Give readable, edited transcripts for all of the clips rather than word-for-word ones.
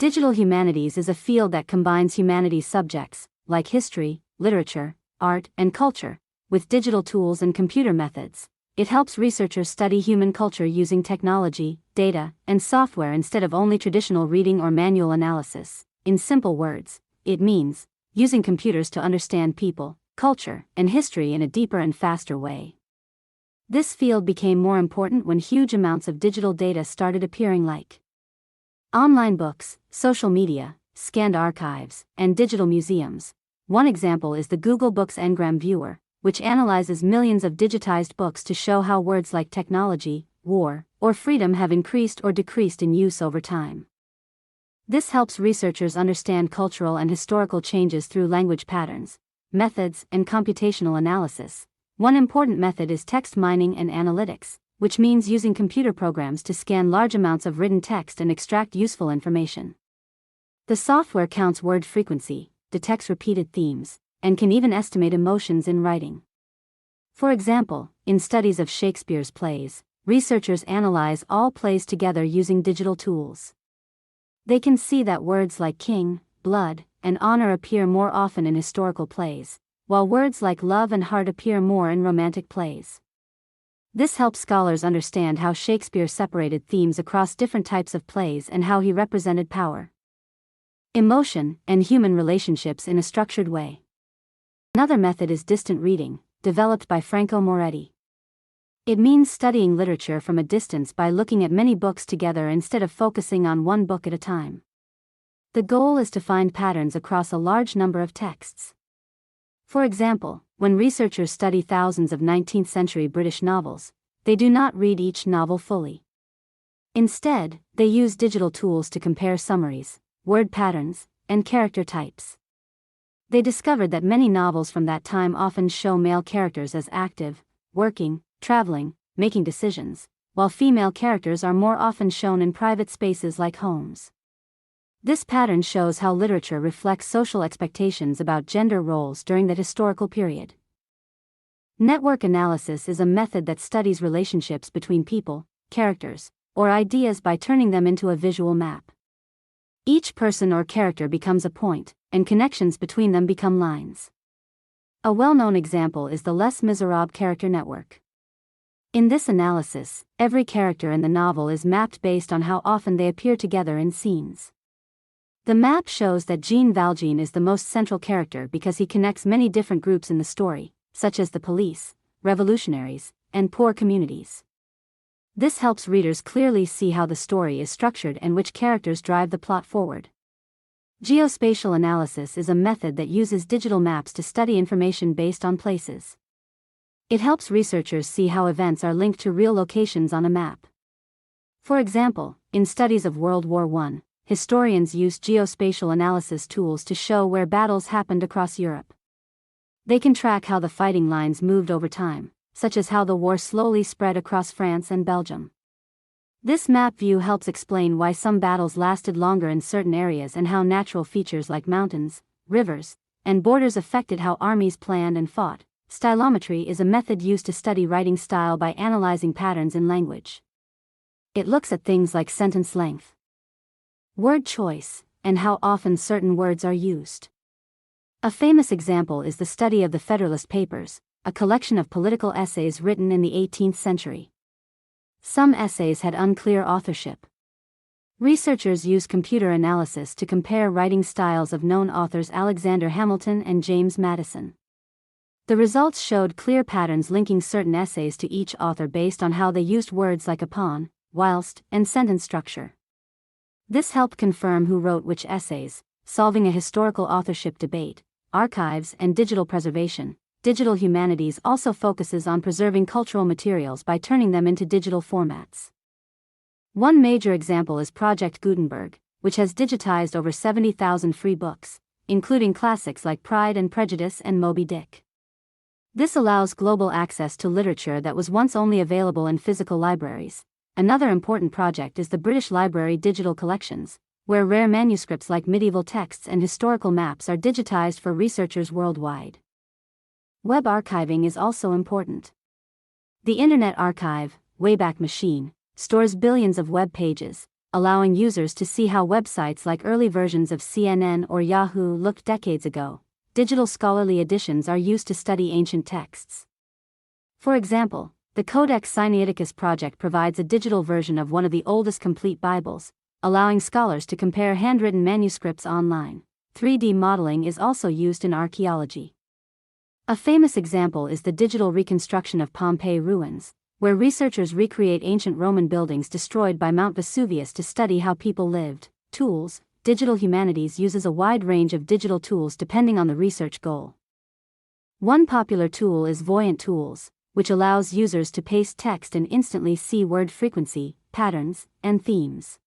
Digital humanities is a field that combines humanities subjects, like history, literature, art, and culture, with digital tools and computer methods. It helps researchers study human culture using technology, data, and software instead of only traditional reading or manual analysis. In simple words, it means using computers to understand people, culture, and history in a deeper and faster way. This field became more important when huge amounts of digital data started appearing, like online books, social media, scanned archives, and digital museums. One example is the Google Books Ngram Viewer, which analyzes millions of digitized books to show how words like technology, war, or freedom have increased or decreased in use over time. This helps researchers understand cultural and historical changes through language patterns, methods, and computational analysis. One important method is text mining and analytics, which means using computer programs to scan large amounts of written text and extract useful information. The software counts word frequency, detects repeated themes, and can even estimate emotions in writing. For example, in studies of Shakespeare's plays, researchers analyze all plays together using digital tools. They can see that words like king, blood, and honor appear more often in historical plays, while words like love and heart appear more in romantic plays. This helps scholars understand how Shakespeare separated themes across different types of plays and how he represented power, emotion, and human relationships in a structured way. Another method is distant reading, developed by Franco Moretti. It means studying literature from a distance by looking at many books together instead of focusing on one book at a time. The goal is to find patterns across a large number of texts. For example, when researchers study thousands of 19th century British novels, they do not read each novel fully. Instead, they use digital tools to compare summaries, word patterns, and character types. They discovered that many novels from that time often show male characters as active, working, traveling, making decisions, while female characters are more often shown in private spaces like homes. This pattern shows how literature reflects social expectations about gender roles during that historical period. Network analysis is a method that studies relationships between people, characters, or ideas by turning them into a visual map. Each person or character becomes a point, and connections between them become lines. A well-known example is the Les Miserables character network. In this analysis, every character in the novel is mapped based on how often they appear together in scenes. The map shows that Jean Valjean is the most central character because he connects many different groups in the story, such as the police, revolutionaries, and poor communities. This helps readers clearly see how the story is structured and which characters drive the plot forward. Geospatial analysis is a method that uses digital maps to study information based on places. It helps researchers see how events are linked to real locations on a map. For example, in studies of World War I, historians used geospatial analysis tools to show where battles happened across Europe. They can track how the fighting lines moved over time, such as how the war slowly spread across France and Belgium. This map view helps explain why some battles lasted longer in certain areas and how natural features like mountains, rivers, and borders affected how armies planned and fought. Stylometry is a method used to study writing style by analyzing patterns in language. It looks at things like sentence length, word choice, and how often certain words are used. A famous example is the study of the Federalist Papers, a collection of political essays written in the 18th century. Some essays had unclear authorship. Researchers used computer analysis to compare writing styles of known authors Alexander Hamilton and James Madison. The results showed clear patterns linking certain essays to each author based on how they used words like upon, whilst, and sentence structure. This helped confirm who wrote which essays, solving a historical authorship debate. Archives and digital preservation. Digital humanities also focuses on preserving cultural materials by turning them into digital formats. One major example is Project Gutenberg, which has digitized over 70,000 free books, including classics like Pride and Prejudice and Moby Dick. This allows global access to literature that was once only available in physical libraries. Another important project is the British Library Digital Collections, where rare manuscripts like medieval texts and historical maps are digitized for researchers worldwide. Web archiving is also important. The Internet Archive, Wayback Machine, stores billions of web pages, allowing users to see how websites like early versions of CNN or Yahoo looked decades ago. Digital scholarly editions are used to study ancient texts. For example, the Codex Sinaiticus project provides a digital version of one of the oldest complete Bibles, allowing scholars to compare handwritten manuscripts online. 3D modeling is also used in archaeology. A famous example is the digital reconstruction of Pompeii ruins, where researchers recreate ancient Roman buildings destroyed by Mount Vesuvius to study how people lived. Tools. Digital Humanities uses a wide range of digital tools depending on the research goal. One popular tool is Voyant Tools, which allows users to paste text and instantly see word frequency, patterns, and themes.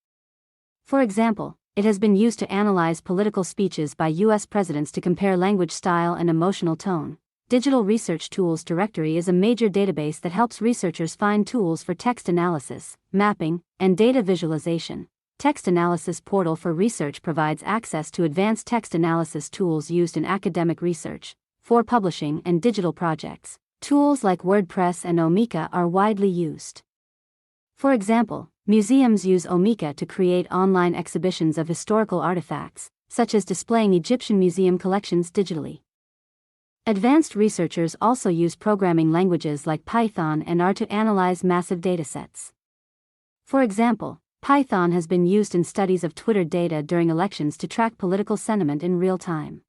For example, it has been used to analyze political speeches by U.S. presidents to compare language style and emotional tone. Digital Research Tools Directory is a major database that helps researchers find tools for text analysis, mapping, and data visualization. Text Analysis Portal for Research provides access to advanced text analysis tools used in academic research, for publishing and digital projects. Tools like WordPress and Omeka are widely used. For example, museums use Omeka to create online exhibitions of historical artifacts, such as displaying Egyptian museum collections digitally. Advanced researchers also use programming languages like Python and R to analyze massive datasets. For example, Python has been used in studies of Twitter data during elections to track political sentiment in real time.